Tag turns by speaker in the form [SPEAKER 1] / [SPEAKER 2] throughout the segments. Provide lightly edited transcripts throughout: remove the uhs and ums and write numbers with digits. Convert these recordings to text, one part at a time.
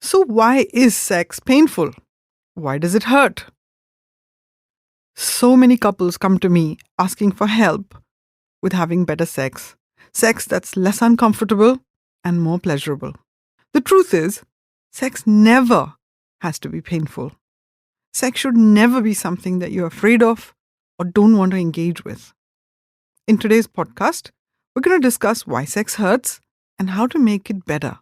[SPEAKER 1] So, why is sex painful? Why does it hurt? So many couples come to me asking for help with having better sex. Sex that's less uncomfortable and more pleasurable. The truth is, sex never has to be painful. Sex should never be something that you're afraid of or don't want to engage with. In today's podcast, we're going to discuss why sex hurts and how to make it better.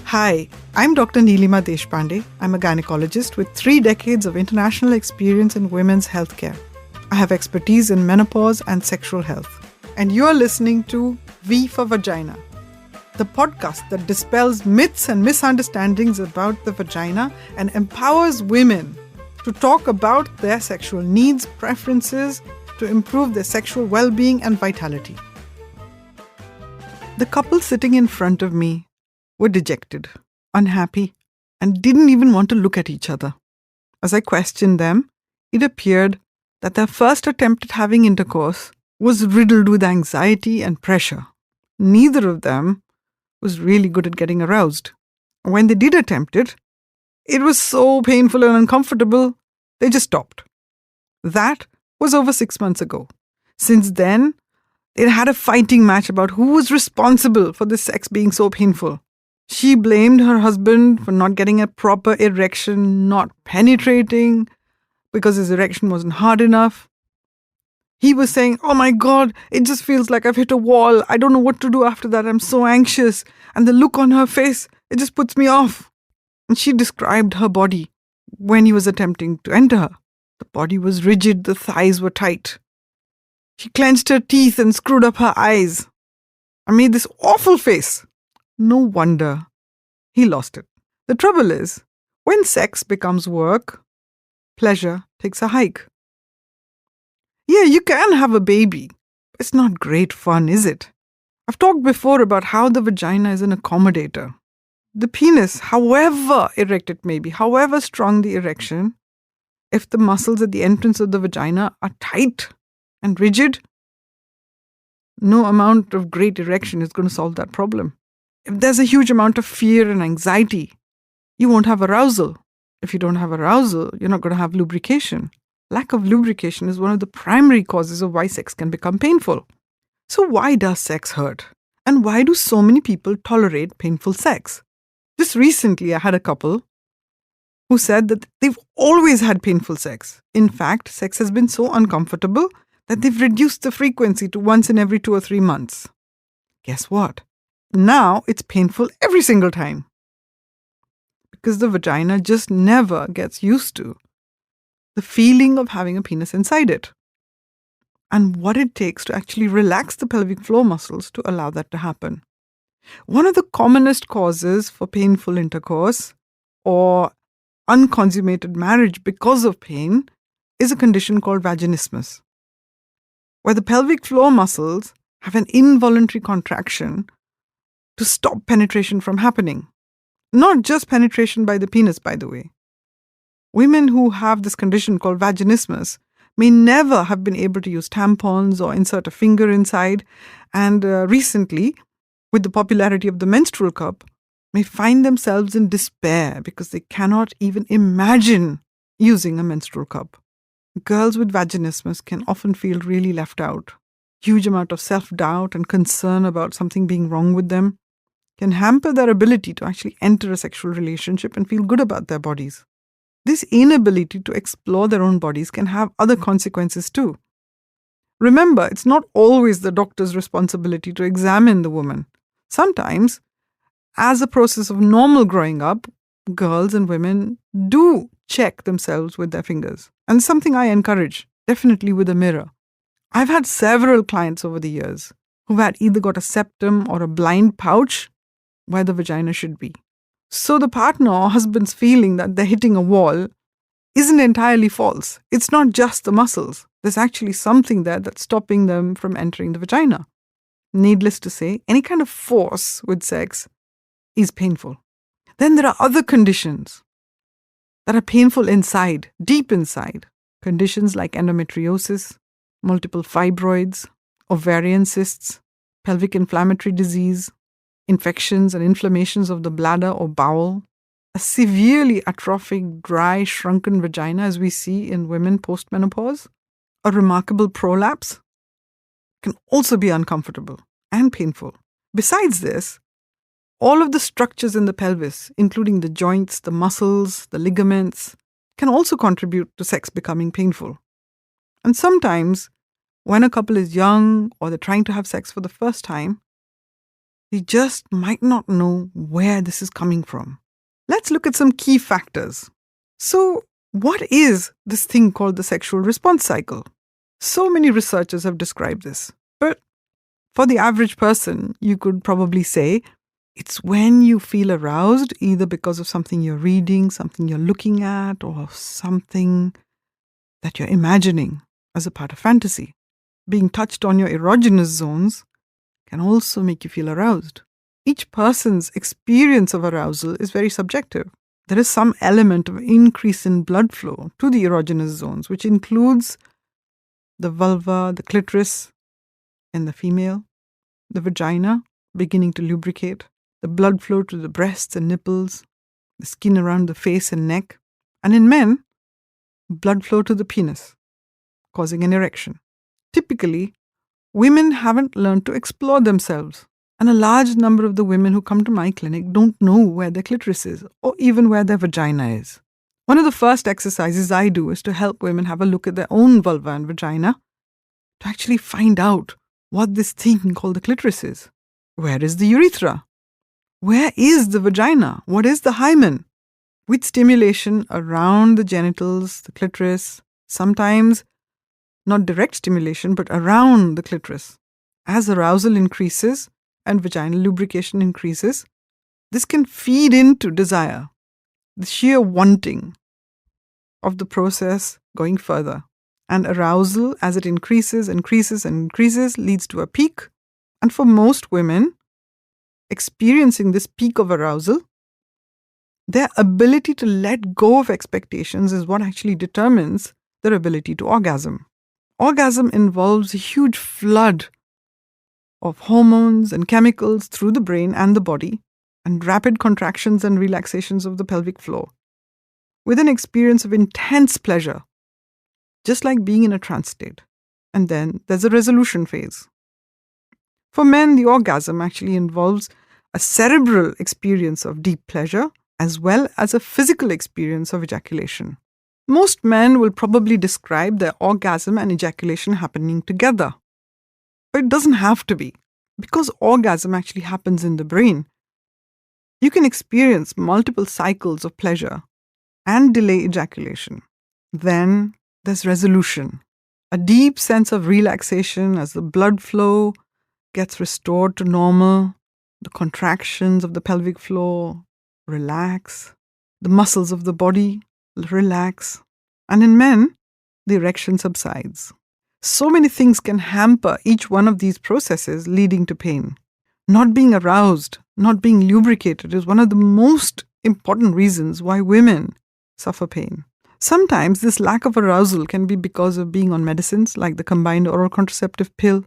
[SPEAKER 1] Hi, I'm Dr. Neelima Deshpande. I'm a gynecologist with 3 decades of international experience in women's healthcare. I have expertise in menopause and sexual health. And you're listening to V for Vagina, the podcast that dispels myths and misunderstandings about the vagina and empowers women to talk about their sexual needs, preferences, to improve their sexual well-being and vitality. The couple sitting in front of me were dejected, unhappy, and didn't even want to look at each other. As I questioned them, it appeared that their first attempt at having intercourse was riddled with anxiety and pressure. Neither of them was really good at getting aroused. When they did attempt it, it was so painful and uncomfortable, they just stopped. That was over 6 months ago. Since then, they'd had a fighting match about who was responsible for this sex being so painful. She blamed her husband for not getting a proper erection, not penetrating, because his erection wasn't hard enough. He was saying, "Oh my God, it just feels like I've hit a wall. I don't know what to do after that. I'm so anxious." And the look on her face, it just puts me off. And she described her body when he was attempting to enter her. The body was rigid, the thighs were tight. She clenched her teeth and screwed up her eyes. I made this awful face. No wonder he lost it. The trouble is, when sex becomes work, pleasure takes a hike. Yeah, you can have a baby. It's not great fun, is it? I've talked before about how the vagina is an accommodator. The penis, however erect it may be, however strong the erection, if the muscles at the entrance of the vagina are tight and rigid, no amount of great erection is going to solve that problem. If there's a huge amount of fear and anxiety, you won't have arousal. If you don't have arousal, you're not going to have lubrication. Lack of lubrication is one of the primary causes of why sex can become painful. So why does sex hurt? And why do so many people tolerate painful sex? Just recently, I had a couple who said that they've always had painful sex. In fact, sex has been so uncomfortable that they've reduced the frequency to once in every 2 or 3 months. Guess what? Now it's painful every single time. Because the vagina just never gets used to the feeling of having a penis inside it. And what it takes to actually relax the pelvic floor muscles to allow that to happen. One of the commonest causes for painful intercourse or unconsummated marriage because of pain is a condition called vaginismus, where the pelvic floor muscles have an involuntary contraction to stop penetration from happening. Not just penetration by the penis, by the way. Women who have this condition called vaginismus may never have been able to use tampons or insert a finger inside, and recently, with the popularity of the menstrual cup, may find themselves in despair because they cannot even imagine using a menstrual cup. Girls with vaginismus can often feel really left out. Huge amount of self-doubt and concern about something being wrong with them can hamper their ability to actually enter a sexual relationship and feel good about their bodies. This inability to explore their own bodies can have other consequences too. Remember, it's not always the doctor's responsibility to examine the woman. Sometimes, as a process of normal growing up, girls and women do check themselves with their fingers. And something I encourage, definitely with a mirror. I've had several clients over the years who've had either got a septum or a blind pouch where the vagina should be. So the partner or husband's feeling that they're hitting a wall isn't entirely false. It's not just the muscles. There's actually something there that's stopping them from entering the vagina. Needless to say, any kind of force with sex is painful. Then there are other conditions that are painful inside, deep inside. Conditions like endometriosis, multiple fibroids, ovarian cysts, pelvic inflammatory disease, infections and inflammations of the bladder or bowel, a severely atrophic, dry, shrunken vagina, as we see in women post-menopause, a remarkable prolapse, can also be uncomfortable and painful. Besides this, all of the structures in the pelvis, including the joints, the muscles, the ligaments, can also contribute to sex becoming painful. And sometimes, when a couple is young or they're trying to have sex for the first time, they just might not know where this is coming from. Let's look at some key factors. So, what is this thing called the sexual response cycle? So many researchers have described this. But for the average person, you could probably say it's when you feel aroused, either because of something you're reading, something you're looking at, or something that you're imagining as a part of fantasy. Being touched on your erogenous zones can also make you feel aroused. Each person's experience of arousal is very subjective. There is some element of increase in blood flow to the erogenous zones, which includes the vulva, the clitoris in the female, the vagina beginning to lubricate, the blood flow to the breasts and nipples, the skin around the face and neck, and in men, blood flow to the penis, causing an erection. Typically, women haven't learned to explore themselves, and a large number of the women who come to my clinic don't know where their clitoris is or even where their vagina is. One of the first exercises I do is to help women have a look at their own vulva and vagina to actually find out what this thing called the clitoris is. Where is the urethra? Where is the vagina? What is the hymen? With stimulation around the genitals, the clitoris, sometimes not direct stimulation, but around the clitoris. As arousal increases and vaginal lubrication increases, this can feed into desire, the sheer wanting of the process going further. And arousal, as it increases, leads to a peak. And for most women, experiencing this peak of arousal, their ability to let go of expectations is what actually determines their ability to orgasm. Orgasm involves a huge flood of hormones and chemicals through the brain and the body, and rapid contractions and relaxations of the pelvic floor, with an experience of intense pleasure, just like being in a trance state. And then there's a resolution phase. For men, the orgasm actually involves a cerebral experience of deep pleasure as well as a physical experience of ejaculation. Most men will probably describe their orgasm and ejaculation happening together. But it doesn't have to be. Because orgasm actually happens in the brain, you can experience multiple cycles of pleasure and delay ejaculation. Then there's resolution, a deep sense of relaxation as the blood flow gets restored to normal, the contractions of the pelvic floor relax, the muscles of the body relax, and in men, the erection subsides. So many things can hamper each one of these processes, leading to pain. Not being aroused, not being lubricated is one of the most important reasons why women suffer pain. Sometimes this lack of arousal can be because of being on medicines like the combined oral contraceptive pill,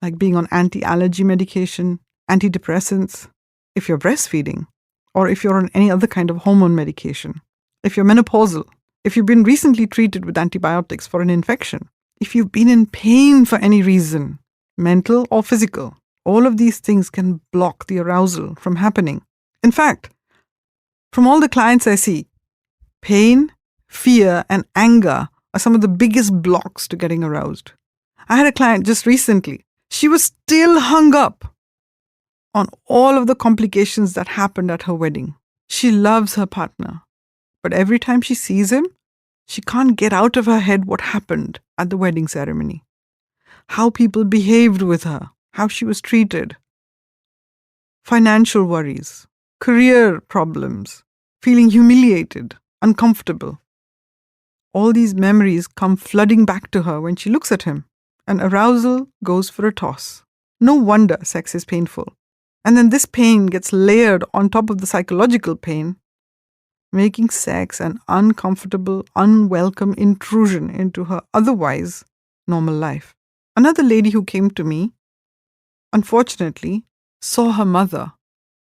[SPEAKER 1] like being on anti-allergy medication, antidepressants, if you're breastfeeding, or if you're on any other kind of hormone medication, if you're menopausal, if you've been recently treated with antibiotics for an infection, if you've been in pain for any reason, mental or physical. All of these things can block the arousal from happening. In fact, from all the clients I see, pain, fear, and anger are some of the biggest blocks to getting aroused. I had a client just recently. She was still hung up on all of the complications that happened at her wedding. She loves her partner, but every time she sees him, she can't get out of her head what happened at the wedding ceremony, how people behaved with her, how she was treated, financial worries, career problems, feeling humiliated, uncomfortable. All these memories come flooding back to her when she looks at him, and arousal goes for a toss. No wonder sex is painful. And then this pain gets layered on top of the psychological pain making sex an uncomfortable, unwelcome intrusion into her otherwise normal life. Another lady who came to me, unfortunately, saw her mother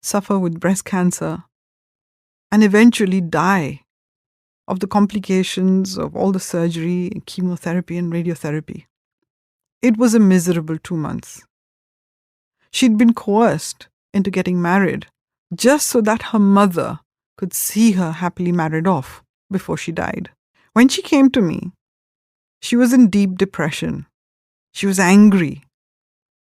[SPEAKER 1] suffer with breast cancer and eventually die of the complications of all the surgery, chemotherapy, and radiotherapy. It was a miserable 2 months. She'd been coerced into getting married just so that her mother could see her happily married off before she died. When she came to me, she was in deep depression. She was angry,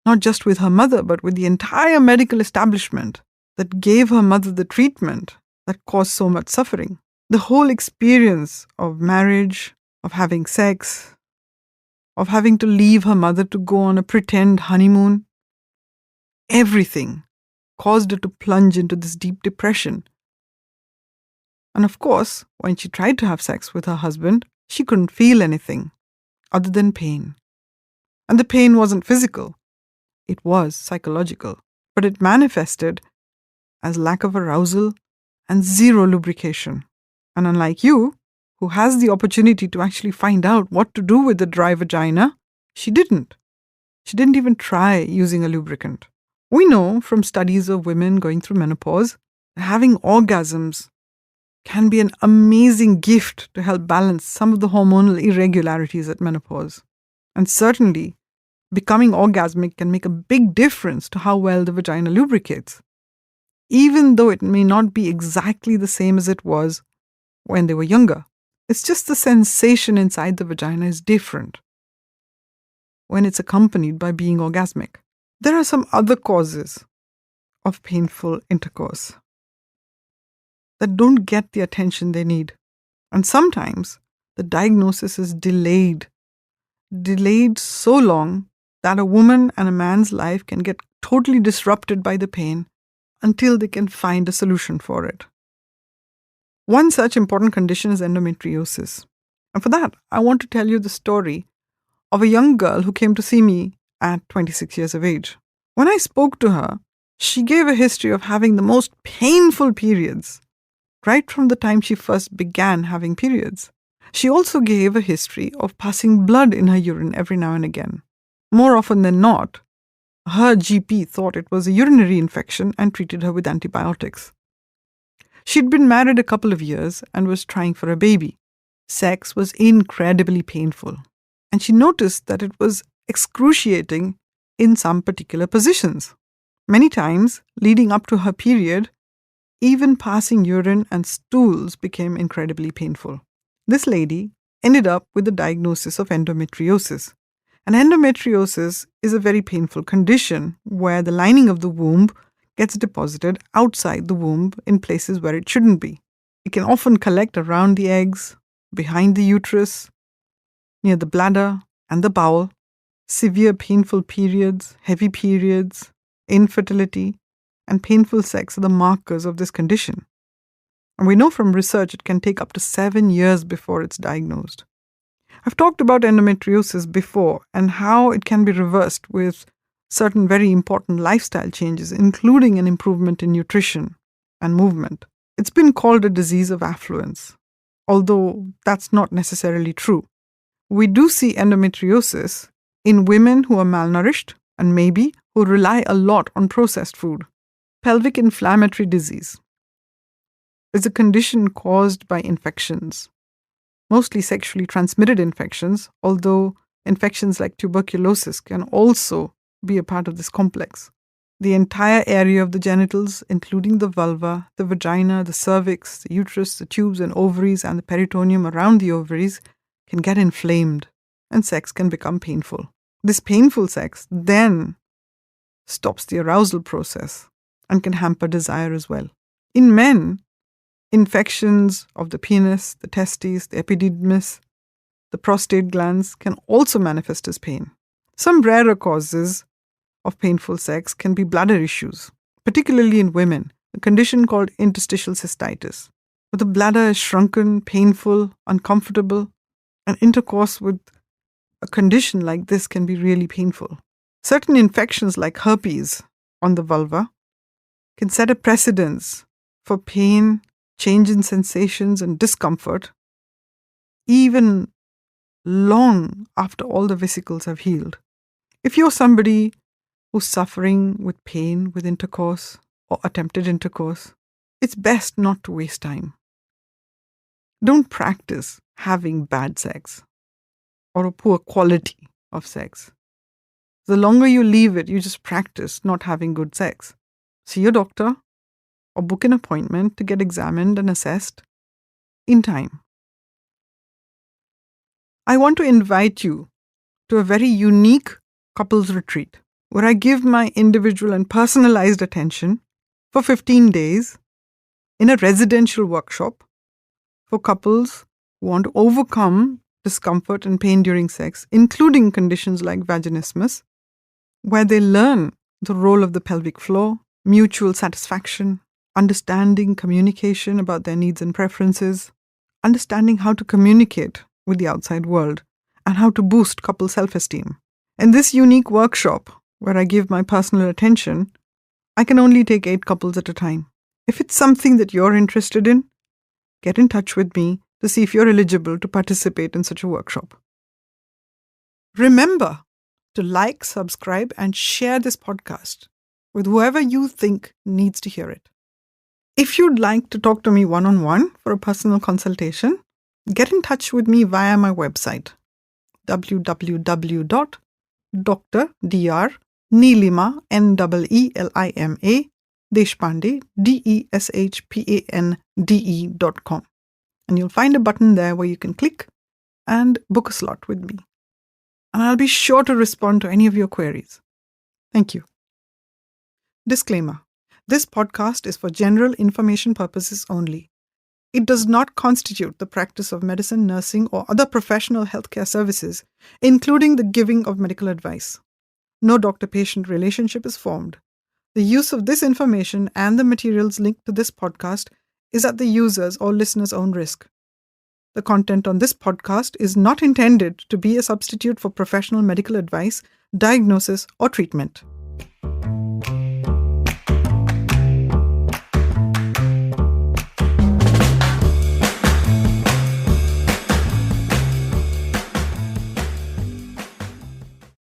[SPEAKER 1] not just with her mother, but with the entire medical establishment that gave her mother the treatment that caused so much suffering. The whole experience of marriage, of having sex, of having to leave her mother to go on a pretend honeymoon, everything caused her to plunge into this deep depression. And of course, when she tried to have sex with her husband, she couldn't feel anything other than pain. And the pain wasn't physical, it was psychological. But it manifested as lack of arousal and zero lubrication. And unlike you, who has the opportunity to actually find out what to do with the dry vagina, she didn't. She didn't even try using a lubricant. We know from studies of women going through menopause that having orgasms can be an amazing gift to help balance some of the hormonal irregularities at menopause. And certainly, becoming orgasmic can make a big difference to how well the vagina lubricates, even though it may not be exactly the same as it was when they were younger. It's just the sensation inside the vagina is different when it's accompanied by being orgasmic. There are some other causes of painful intercourse that don't get the attention they need. And sometimes the diagnosis is delayed so long that a woman and a man's life can get totally disrupted by the pain until they can find a solution for it. One such important condition is endometriosis. And for that, I want to tell you the story of a young girl who came to see me at 26 years of age. When I spoke to her, she gave a history of having the most painful periods right from the time she first began having periods. She also gave a history of passing blood in her urine every now and again. More often than not, her GP thought it was a urinary infection and treated her with antibiotics. She'd been married a couple of years and was trying for a baby. Sex was incredibly painful, and she noticed that it was excruciating in some particular positions. Many times, leading up to her period, even passing urine and stools became incredibly painful. This lady ended up with the diagnosis of endometriosis. And endometriosis is a very painful condition where the lining of the womb gets deposited outside the womb in places where it shouldn't be. It can often collect around the eggs, behind the uterus, near the bladder and the bowel. Severe painful periods, heavy periods, infertility, and painful sex are the markers of this condition. And we know from research it can take up to 7 years before it's diagnosed. I've talked about endometriosis before and how it can be reversed with certain very important lifestyle changes, including an improvement in nutrition and movement. It's been called a disease of affluence, although that's not necessarily true. We do see endometriosis in women who are malnourished and maybe who rely a lot on processed food. Pelvic inflammatory disease is a condition caused by infections, mostly sexually transmitted infections, although infections like tuberculosis can also be a part of this complex. The entire area of the genitals, including the vulva, the vagina, the cervix, the uterus, the tubes and ovaries, and the peritoneum around the ovaries, can get inflamed, and sex can become painful. This painful sex then stops the arousal process and can hamper desire as well. In men, infections of the penis, the testes, the epididymis, the prostate glands can also manifest as pain. Some rarer causes of painful sex can be bladder issues, particularly in women, a condition called interstitial cystitis, where the bladder is shrunken, painful, uncomfortable, and intercourse with a condition like this can be really painful. Certain infections like herpes on the vulva can set a precedence for pain, change in sensations and discomfort, even long after all the vesicles have healed. If you're somebody who's suffering with pain with intercourse or attempted intercourse, it's best not to waste time. Don't practice having bad sex or a poor quality of sex. The longer you leave it, you just practice not having good sex. See your doctor or book an appointment to get examined and assessed in time. I want to invite you to a very unique couples retreat where I give my individual and personalized attention for 15 days in a residential workshop for couples who want to overcome discomfort and pain during sex, including conditions like vaginismus, where they learn the role of the pelvic floor, mutual satisfaction, understanding communication about their needs and preferences, understanding how to communicate with the outside world, and how to boost couple self-esteem. In this unique workshop, where I give my personal attention, I can only take 8 couples at a time. If it's something that you're interested in, get in touch with me to see if you're eligible to participate in such a workshop. Remember to like, subscribe, and share this podcast with whoever you think needs to hear it. If you'd like to talk to me one-on-one for a personal consultation, get in touch with me via my website, www.dr.neelima, Neelima, Deshpande, Deshpande.com. And you'll find a button there where you can click and book a slot with me. And I'll be sure to respond to any of your queries. Thank you. Disclaimer. This podcast is for general information purposes only. It does not constitute the practice of medicine, nursing, or other professional healthcare services, including the giving of medical advice. No doctor-patient relationship is formed. The use of this information and the materials linked to this podcast is at the user's or listener's own risk. The content on this podcast is not intended to be a substitute for professional medical advice, diagnosis, or treatment.